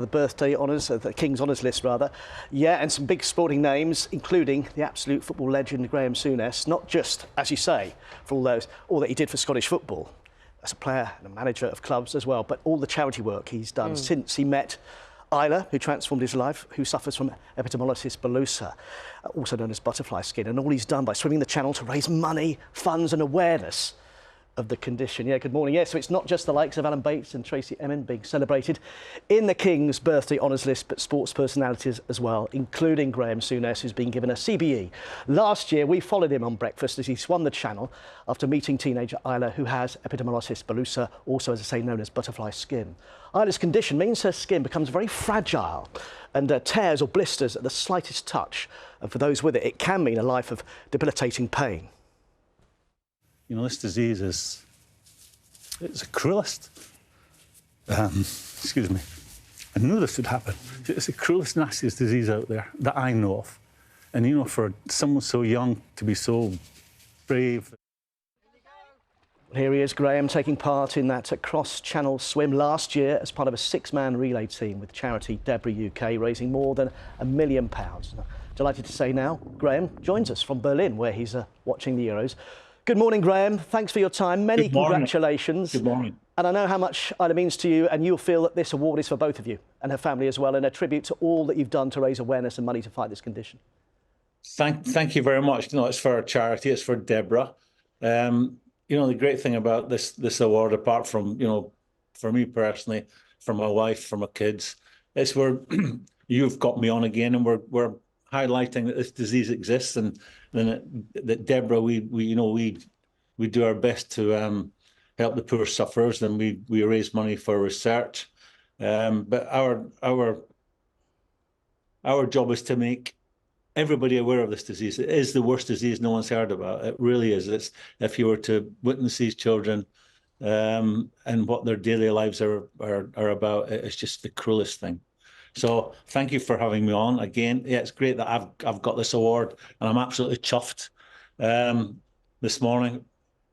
The birthday honours, the King's Honours list rather. Yeah, and some big sporting names, including the absolute football legend Graeme Souness, not just, as you say, for all that he did for Scottish football, as a player and a manager of clubs as well, but all the charity work he's done since he met Isla, who transformed his life, who suffers from epidermolysis bullosa, also known as butterfly skin, and all he's done by swimming the channel to raise money, funds and awareness of the condition. Yeah, good morning. Yeah, so it's not just the likes of Alan Bates and Tracy Emin being celebrated in the King's birthday honours list, but sports personalities as well, including Graeme Souness, who's been given a CBE. Last year, we followed him on breakfast as he swum the channel after meeting teenager Isla, who has epidermolysis bullosa, also, as I say, known as butterfly skin. Isla's condition means her skin becomes very fragile and tears or blisters at the slightest touch. And for those with it, it can mean a life of debilitating pain. You know, this disease it's the cruelest. Excuse me. I knew this would happen. It's the cruelest, nastiest disease out there that I know of. And, you know, for someone so young to be so brave. Here he is, Graeme, taking part in that cross-channel swim last year as part of a six-man relay team with charity Deborah UK, raising more than £1 million. Delighted to say now, Graeme joins us from Berlin, where he's watching the Euros. Good morning, Graeme. Thanks for your time. Many congratulations. Good morning. And I know how much Isla means to you, and you'll feel that this award is for both of you and her family as well, and a tribute to all that you've done to raise awareness and money to fight this condition. Thank you very much. You know, it's for a charity. It's for Deborah. You know, the great thing about this award, apart from, you know, for me personally, for my wife, for my kids, it's where you've got me on again, and we're highlighting that this disease exists, and then that Deborah, we do our best to help the poor sufferers, and we raise money for research. But our job is to make everybody aware of this disease. It is the worst disease no one's heard about. It really is. It's, if you were to witness these children and what their daily lives are about, it's just the cruelest thing. So thank you for having me on again. Yeah, it's great that I've got this award, and I'm absolutely chuffed this morning,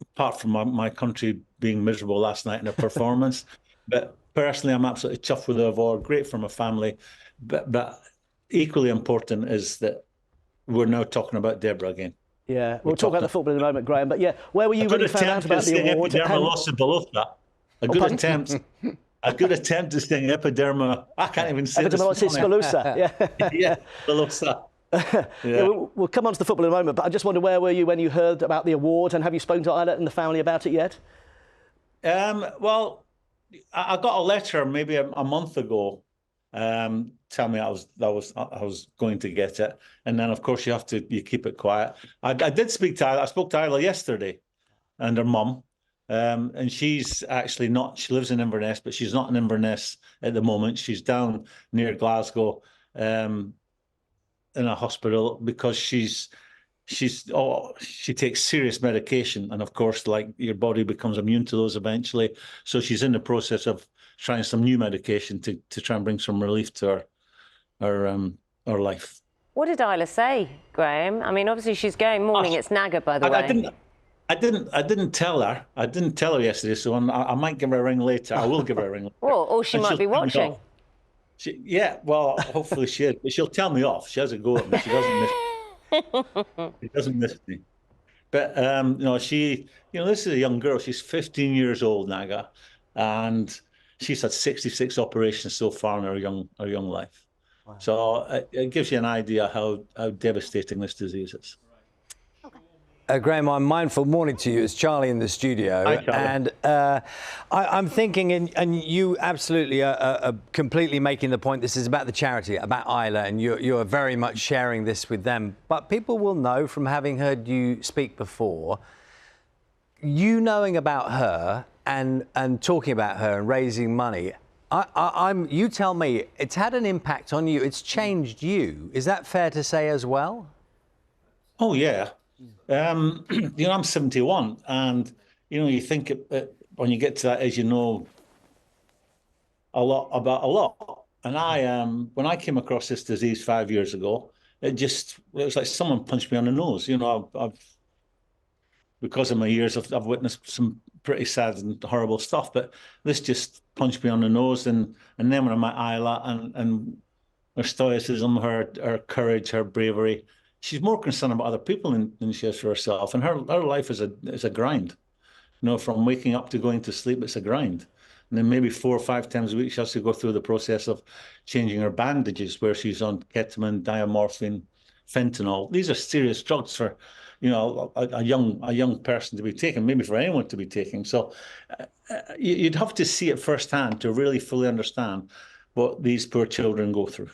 apart from my country being miserable last night in a performance. But personally, I'm absolutely chuffed with the award. Great for my family. But equally important is that we're now talking about Deborah again. Yeah, we'll talk about the football in a moment, Graeme. But yeah, where were you when you found out about the award? Epidermolysis bullosa. A good attempt. A good attempt to sing epiderma. I can't even say epidermolysis bullosa. Yeah, yeah, bullosa. Yeah, we'll come on to the football in a moment, but I just wonder, where were you when you heard about the award, and have you spoken to Isla and the family about it yet? Well, I got a letter maybe a month ago, tell me I was going to get it, and then of course you keep it quiet. I did speak to Isla. I spoke to Isla yesterday, and her mum. And she's actually not, she lives in Inverness, but she's not in Inverness at the moment. She's down near Glasgow in a hospital because she takes serious medication. And of course, like, your body becomes immune to those eventually. So she's in the process of trying some new medication to try and bring some relief to her life. What did Isla say, Graeme? I mean, obviously she's going morning. It's Naga, by the way. I didn't tell her. I didn't tell her yesterday, so I might give her a ring later. I will give her a ring later. Or she might be watching. Yeah, well, hopefully she is. But she'll tell me off. She has a go at me. She doesn't miss me. She doesn't miss me. But you know, this is a young girl. She's 15 years old, Naga, and she's had 66 operations so far in her young life. Wow. So it gives you an idea how devastating this disease is. Graeme, I'm mindful. Morning to you. It's Charlie in the studio. Hi, Charlie. And I'm thinking, and you absolutely are completely making the point, this is about the charity, about Isla, and you're very much sharing this with them. But people will know, from having heard you speak before, you knowing about her and talking about her and raising money, you tell me, it's had an impact on you. It's changed you. Is that fair to say as well? Oh, yeah. You know, I'm 71, and you know, you think when you get to that age, you know a lot about a lot. And when I came across this disease 5 years ago, it was like someone punched me on the nose. You know, because of my years, I've witnessed some pretty sad and horrible stuff. But this just punched me on the nose. And then when I met Isla and her stoicism, her courage, her bravery, she's more concerned about other people than she is for herself. And her life is a grind. You know, from waking up to going to sleep, it's a grind. And then maybe 4 or 5 times a week, she has to go through the process of changing her bandages, where she's on ketamine, diamorphine, fentanyl. These are serious drugs for, you know, a young person to be taking, maybe for anyone to be taking. So you'd have to see it firsthand to really fully understand what these poor children go through.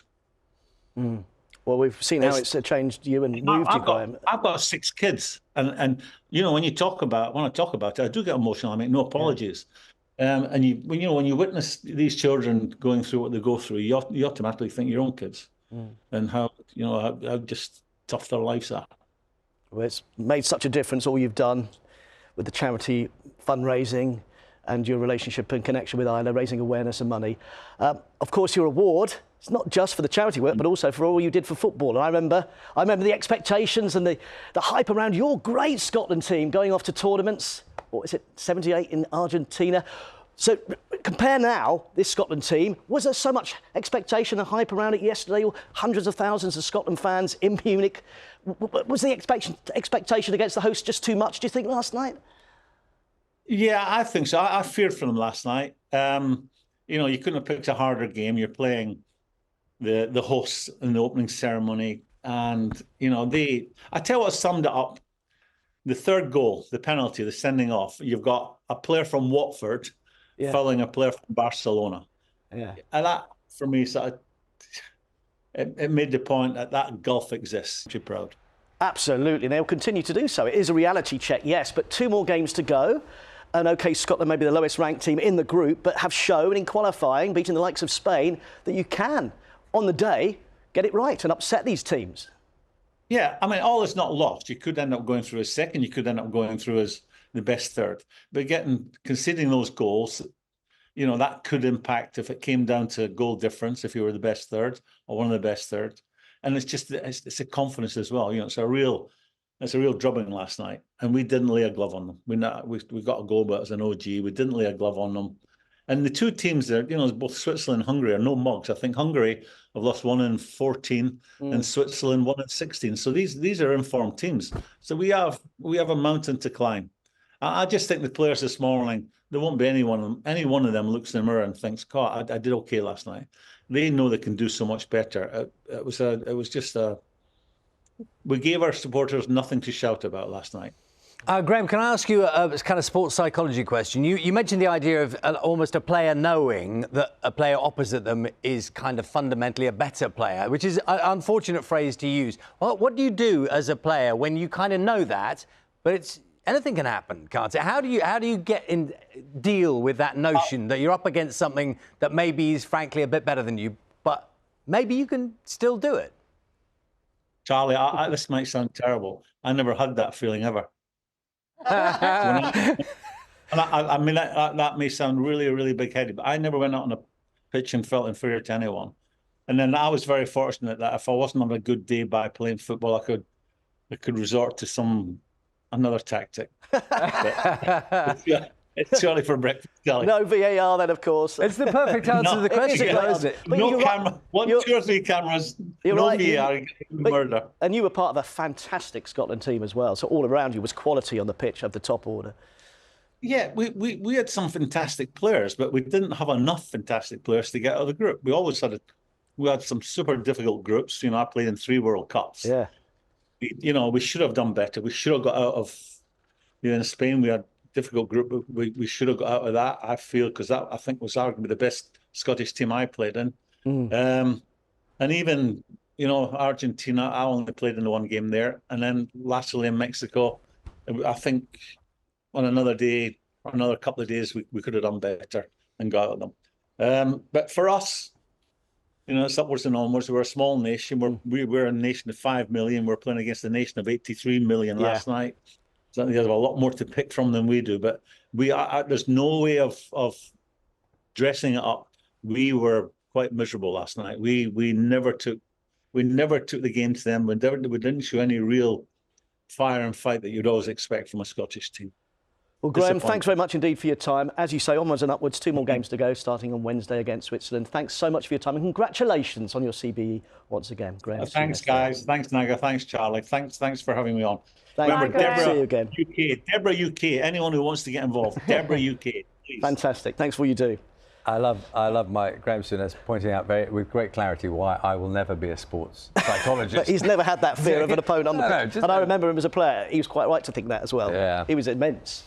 Mm. Well, we've seen how it's changed you and moved you, Graeme. I've got 6 kids, and you know, when I talk about it, I do get emotional. I make no apologies. Yeah. And when you witness these children going through what they go through, you automatically think your own kids and how just tough their lives are. Well, it's made such a difference, all you've done with the charity fundraising and your relationship and connection with Isla, raising awareness and money. Of course, your award, it's not just for the charity work, but also for all you did for football. And I remember the expectations and the hype around your great Scotland team going off to tournaments. What is it, 78 in Argentina? So compare now this Scotland team. Was there so much expectation and hype around it yesterday? Hundreds of thousands of Scotland fans in Munich. Was the expectation against the host just too much, do you think, last night? Yeah, I think so. I feared for them last night. You know, you couldn't have picked a harder game. You're playing the hosts in the opening ceremony. And, you know, I tell you what summed it up. The third goal, the penalty, the sending off, you've got a player from Watford fouling a player from Barcelona. Yeah. And that, for me, it made the point that gulf exists. I'm too proud. Absolutely. And they'll continue to do so. It is a reality check, yes, but 2 more games to go. And OK, Scotland may be the lowest ranked team in the group, but have shown in qualifying, beating the likes of Spain, that you can, on the day, get it right and upset these teams. Yeah, I mean, all is not lost. You could end up going through as second. You could end up going through as the best third. But conceding those goals, you know, that could impact if it came down to goal difference, if you were the best third or one of the best thirds. And it's a confidence as well. You know, it's a real drubbing last night. And we didn't lay a glove on them. We got a goal, but as an OG, we didn't lay a glove on them. And the 2 teams there, you know, both Switzerland and Hungary are no mugs. I think Hungary have lost 1 in 14 and Switzerland 1 in 16. So these are informed teams. So we have a mountain to climb. I just think the players this morning, there won't be any one of them looks in the mirror and thinks, God, I did okay last night. They know they can do so much better. We gave our supporters nothing to shout about last night. Graeme, can I ask you a kind of sports psychology question? You mentioned the idea of almost a player knowing that a player opposite them is kind of fundamentally a better player, which is an unfortunate phrase to use. Well, what do you do as a player when you kind of know that, but anything can happen, can't it? How do you deal with that notion that you're up against something that maybe is frankly a bit better than you, but maybe you can still do it? Charlie, this might sound terrible. I never had that feeling ever. I mean, that may sound really, really big-headed, but I never went out on a pitch and felt inferior to anyone. And then I was very fortunate that if I wasn't on a good day by playing football, I could resort to another tactic. It's early for breakfast, Kelly. No VAR then, of course. It's the perfect answer to the question, isn't it? No camera, 2 or 3 cameras, no VAR, murder. And you were part of a fantastic Scotland team as well, so all around you was quality on the pitch of the top order. Yeah, we had some fantastic players, but we didn't have enough fantastic players to get out of the group. We had some super difficult groups. You know, I played in 3 World Cups. Yeah. We should have done better. We should have got out of, in Spain, we had difficult group. We should have got out of that, I feel, because that, I think, was arguably the best Scottish team I played in. And even, you know, Argentina, I only played in the 1 game there. And then lastly in Mexico, I think on another day, or another couple of days, we could have done better and got out of them. But for us, you know, it's upwards and onwards. We're a small nation. We're a nation of 5 million. We're playing against a nation of 83 million last night. So they have a lot more to pick from than we do, but there's no way of dressing it up. We were quite miserable last night. We never took the game to them. We didn't show any real fire and fight that you'd always expect from a Scottish team. Well, Graeme, Disappointing. thanks very much indeed for your time. As you say, onwards and upwards, 2 more games to go, starting on Wednesday against Switzerland. Thanks so much for your time and congratulations on your CBE once again, Graeme. Thanks, guys. Thanks, Naga. Thanks, Charlie. Thanks for having me on. Remember, Graeme. see you again. UK, Deborah UK. Anyone who wants to get involved, Deborah UK. Please. Fantastic. Thanks for all you do. I love my Graeme Souness pointing out with great clarity why I will never be a sports psychologist. But he's never had that fear of an opponent on the pitch. just And I remember him as a player. He was quite right to think that as well. Yeah. He was immense.